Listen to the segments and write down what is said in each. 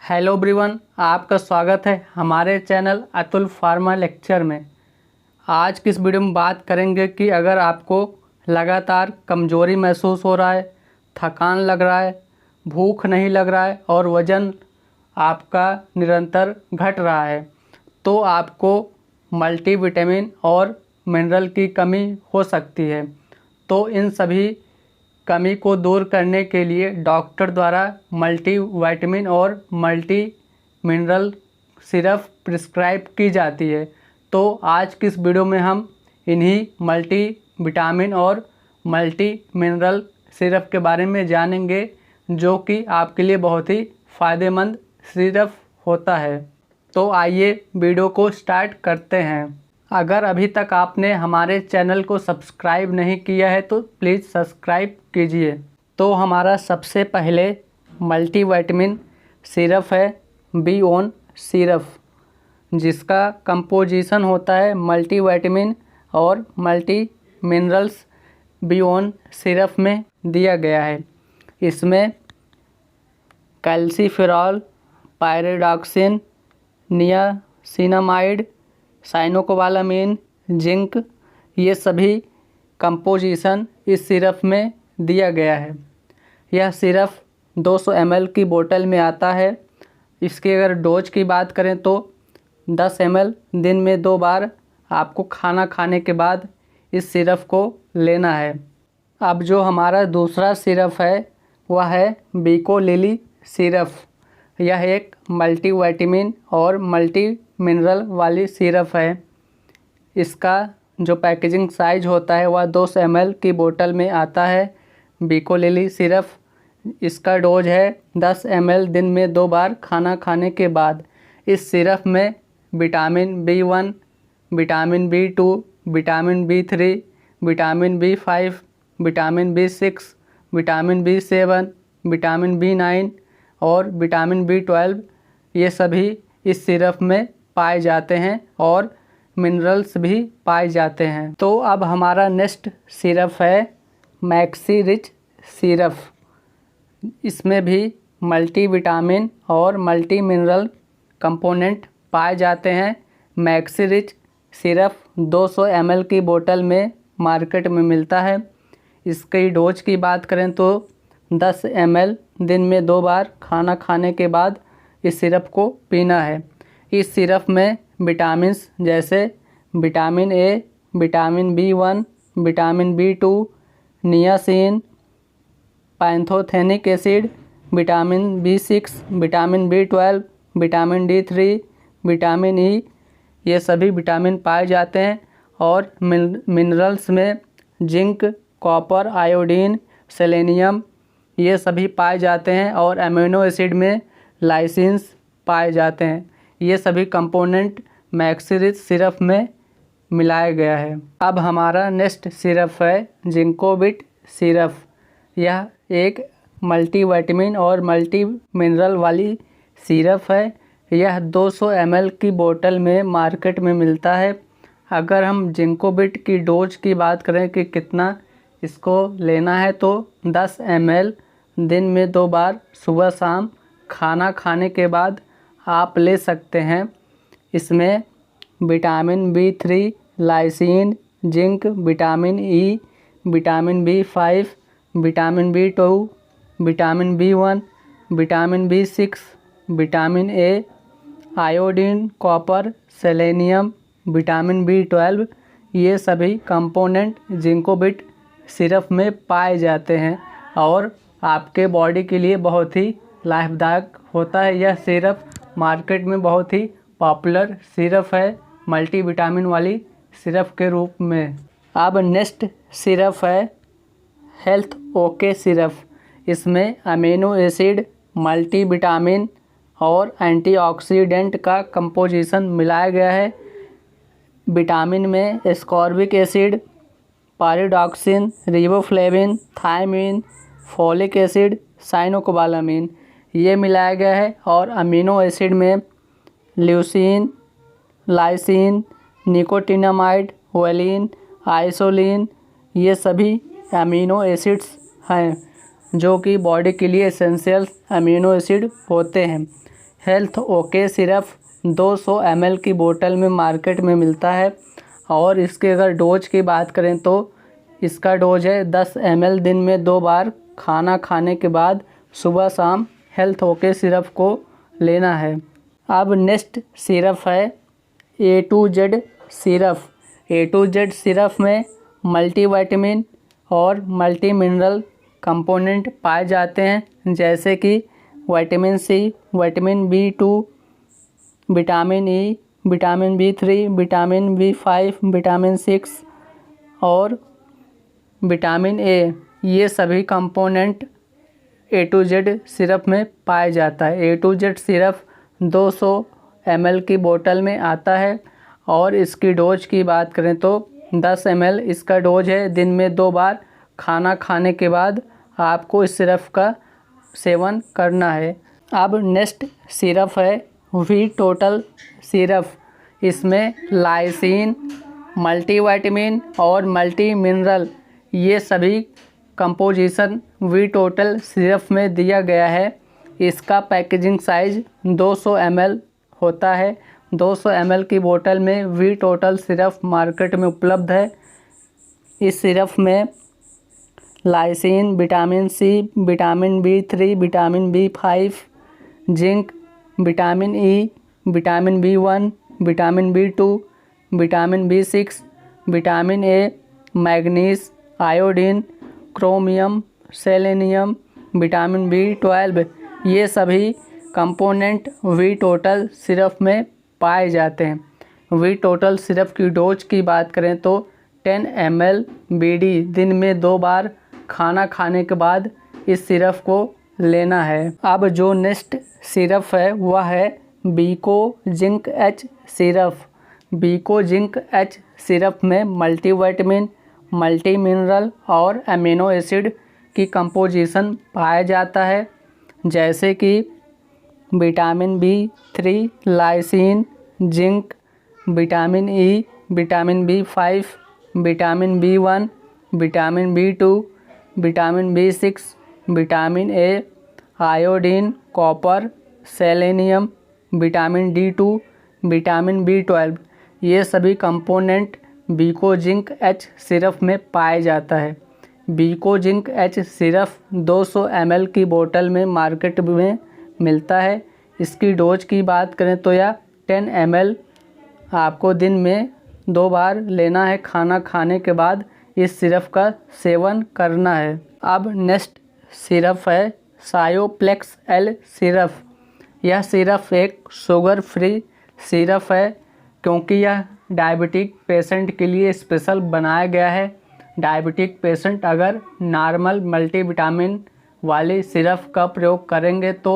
Hello everyone, आपका स्वागत है हमारे चैनल अतुल फार्मा लेक्चर में। आज की इस वीडियो में बात करेंगे कि अगर आपको लगातार कमज़ोरी महसूस हो रहा है, थकान लग रहा है, भूख नहीं लग रहा है और वज़न आपका निरंतर घट रहा है, तो आपको मल्टीविटामिन और मिनरल की कमी हो सकती है। तो इन सभी कमी को दूर करने के लिए डॉक्टर द्वारा मल्टीविटामिन और मल्टी मिनरल सिरप प्रिस्क्राइब की जाती है। तो आज की इस वीडियो में हम इन्हीं मल्टीविटामिन और मल्टी मिनरल सिरप के बारे में जानेंगे, जो कि आपके लिए बहुत ही फ़ायदेमंद सिरप होता है। तो आइए वीडियो को स्टार्ट करते हैं। अगर अभी तक आपने हमारे चैनल को सब्सक्राइब नहीं किया है तो प्लीज़ सब्सक्राइब कीजिए। तो हमारा सबसे पहले मल्टीविटामिन सिरप है बी-ओन सिरप, जिसका कंपोजिशन होता है मल्टीविटामिन और मल्टी मिनरल्स बी-ओन सिरप में दिया गया है। इसमें calciferol, pyridoxine, niacinamide, cyanocobalamin, zinc, ये सभी कंपोजिशन इस सिरप में दिया गया है। यह सिरप 200 ml की बोतल में आता है। इसके अगर डोज की बात करें तो 10 ml दिन में 2 बार आपको खाना खाने के बाद इस सिरप को लेना है। अब जो हमारा दूसरा सिरप है वह है बीको लिली सिरप। यह एक मल्टीविटामिन और मल्टी मिनरल वाली सिरप है। इसका जो पैकेजिंग साइज होता है वह 200 ml की बोतल में आता है। बीको लिली सिरप, इसका डोज है 10 ml दिन में 2 बार खाना खाने के बाद। इस सिरप में vitamin B one, vitamin B two, vitamin बी3, विटामिन बी5, विटामिन बी6, विटामिन बी7, विटामिन बी9 और विटामिन बी12 ये सभी इस सिरप में पाए जाते हैं और मिनरल्स भी पाए जाते हैं। तो अब हमारा नेक्स्ट सिरप है मैक्सी रिच सिरप। इसमें भी मल्टीविटामिन और मल्टी मिनरल कंपोनेंट पाए जाते हैं। मैक्सी रिच सिरप 200 ml की बोतल में मार्केट में मिलता है। इसकी डोज की बात करें तो 10 ml दिन में 2 बार खाना खाने के बाद इस सिरप को पीना है। इस सिरप में विटामिन्स जैसे vitamin A, vitamin B one, vitamin B two, niacin, pantothenic acid, vitamin बी6, विटामिन बी12, विटामिन डी3, विटामिन ई, ये सभी विटामिन पाए जाते हैं। और मिनरल्स में जिंक, कॉपर, आयोडीन, सेलेनियम ये सभी पाए जाते हैं और अमीनो एसिड में लाइसिन्स पाए जाते हैं। ये सभी कंपोनेंट मैक्सी रिच सिरप में मिलाया गया है। अब हमारा नेक्स्ट सिरप है जिंकोबिट सिरप। यह एक मल्टीविटामिन और मल्टी मिनरल वाली सिरप है। यह 200 ml की बोतल में मार्केट में मिलता है। अगर हम जिंकोबिट की डोज की बात करें कि कितना इसको लेना है तो 10 ml दिन में 2 बार सुबह शाम खाना खाने के बाद आप ले सकते हैं। इसमें विटामिन बी3, lysine, zinc, vitamin E, vitamin B five, vitamin B two, vitamin B one, vitamin बी6, vitamin A, iodine, copper, selenium, vitamin बी12 ये सभी कंपोनेंट जिंकोबिट सिरप में पाए जाते हैं और आपके बॉडी के लिए बहुत ही लाभदायक होता है। यह सिरप मार्केट में बहुत ही पॉपुलर सिरप है मल्टीविटामिन वाली सिरप के रूप में। अब नेक्स्ट सिरप है हेल्थ ओके सिरप। इसमें अमीनो एसिड, मल्टीविटामिन और एंटीऑक्सीडेंट का कंपोजिशन मिलाया गया है। विटामिन में ascorbic acid, pyridoxine, riboflavin, thiamine, folic acid, cyanocobalamin ये मिलाया गया है। और अमीनो एसिड में leucine, lysine, nicotinamide, valine, isoleucine ये सभी अमीनो एसिड्स हैं जो कि बॉडी के लिए एसेंशियल अमीनो एसिड होते हैं। हेल्थ ओके सिरप 200 ml की बोतल में मार्केट में मिलता है और इसके अगर डोज की बात करें तो इसका डोज है 10 ml दिन में 2 बार खाना खाने के बाद सुबह शाम हेल्थ ओके सिरप को लेना है। अब नेक्स्ट सिरप है A2Z सिरप। A2Z सिरप में मल्टीविटामिन और मल्टी मिनरल कंपोनेंट पाए जाते हैं, जैसे कि vitamin C, vitamin B2, vitamin E, vitamin B3, vitamin B5, vitamin 6 और विटामिन ए। ये सभी कंपोनेंट A2Z सिरप में पाया जाता है। A2Z सिरप 200 ml की बोतल में आता है और इसकी डोज की बात करें तो 10 ml इसका डोज है। दिन में 2 बार खाना खाने के बाद आपको इस सिरप का सेवन करना है। अब नेक्स्ट सिरप है वी टोटल सिरप। इसमें लाइसिन, मल्टीविटामिन और मल्टी मिनरल ये सभी कंपोजिशन वी टोटल सिरप में दिया गया है। इसका पैकेजिंग साइज 200 ml होता है। 200 ml की बोतल में वी टोटल सिरप मार्केट में उपलब्ध है। इस सिरप में lysine, vitamin C, vitamin B3, vitamin B5, zinc, vitamin E, vitamin B1, vitamin B2, vitamin B6, vitamin A, manganese, iodine, chromium, selenium, vitamin B12 ये सभी कंपोनेंट वी टोटल सिरप में पाए जाते हैं। वी टोटल सिरप की dose की बात करें तो 10 ml BD दिन में 2 बार खाना खाने के बाद इस सिरप को लेना है। अब जो नेक्स्ट सिरप है वह है Beco zinc H syrup. Beco zinc H syrup में मल्टीविटामिन, मल्टी मिनरल और अमीनो एसिड की कंपोजिशन पाया जाता है, जैसे कि vitamin B3, lysine, zinc, vitamin E, vitamin B5, vitamin B1, vitamin B2, vitamin B6, vitamin A, iodine, copper, selenium, vitamin D2, vitamin B12 ये सभी component Beco zinc H syrup में पाया जाता है। Beco zinc H syrup 200 ml की बोतल में market में मिलता है। इसकी डोज की बात करें तो यह 10 ml आपको दिन में 2 बार लेना है। खाना खाने के बाद इस सिरप का सेवन करना है। अब नेक्स्ट सिरप है सायोप्लेक्स एल सिरप। यह सिरप एक शुगर फ्री सिरप है, क्योंकि यह डायबिटिक पेशेंट के लिए स्पेशल बनाया गया है। डायबिटिक पेशेंट अगर नॉर्मल मल्टीविटामिन वाली सिरप का प्रयोग करेंगे तो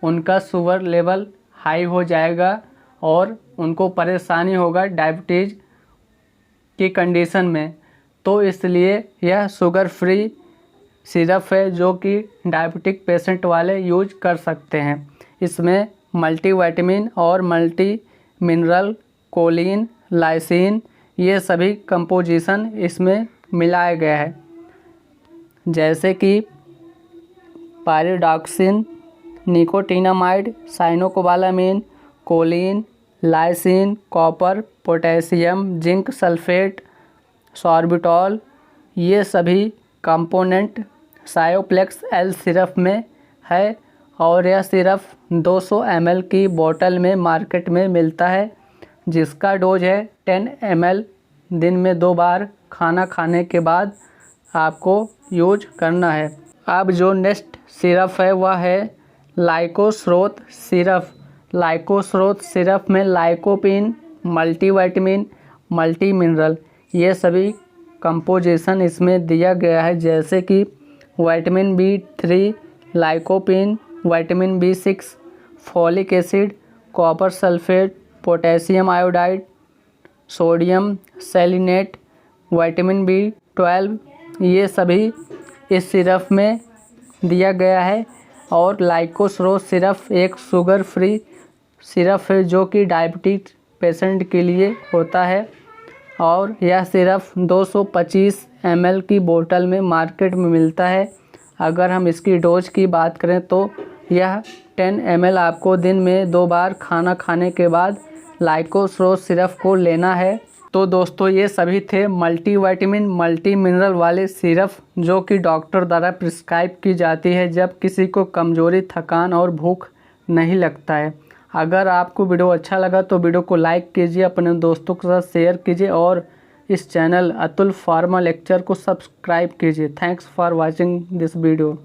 उनका शुगर लेवल हाई हो जाएगा और उनको परेशानी होगा डायबिटीज़ की कंडीशन में। तो इसलिए यह शुगर फ्री सिरप है जो कि डायबिटिक पेशेंट वाले यूज कर सकते हैं। इसमें मल्टीविटामिन और मल्टी मिनरल, कोलिन, लाइसिन ये सभी कंपोजिशन इसमें मिलाया गया है, जैसे कि pyridoxine, nicotinamide, cyanocobalamin, choline, lysine, copper, potassium, zinc sulphate, sorbitol ये सभी कंपोनेंट सायोप्लेक्स एल सिरप में है और यह सिरप 200 ml की बोतल में मार्केट में मिलता है, जिसका डोज है 10 ml दिन में 2 बार खाना खाने के बाद आपको यूज करना है। अब जो नेक्स्ट सिरप है वह है लाइकोस्रोत सिरप। लाइकोस्रोत सिरप में लाइकोपिन, मल्टीविटामिन, मल्टी मिनरल ये सभी कंपोजिशन इसमें दिया गया है, जैसे कि vitamin B3, lycopene, vitamin B6, folic acid, copper sulphate, potassium iodide, sodium selenate, vitamin B12 ये सभी इस सिरप में दिया गया है। और लाइकोस्रोत सिरप एक शुगर फ्री सिरप है जो कि डायबिटीज पेशेंट के लिए होता है और यह सिरप 225 ml की बोतल में मार्केट में मिलता है। अगर हम इसकी डोज की बात करें तो यह 10 ml आपको दिन में 2 बार खाना खाने के बाद लाइकोसोर्स सिरप को लेना है। तो दोस्तों ये सभी थे मल्टीविटामिन मल्टी मिनरल वाले सिरप जो कि डॉक्टर द्वारा प्रिस्क्राइब की जाती है जब किसी को कमज़ोरी, थकान और भूख नहीं लगता है। अगर आपको वीडियो अच्छा लगा तो वीडियो को लाइक कीजिए, अपने दोस्तों के साथ शेयर कीजिए और इस चैनल अतुल फार्मा लेक्चर को सब्सक्राइब कीजिए। Thanks for watching this video.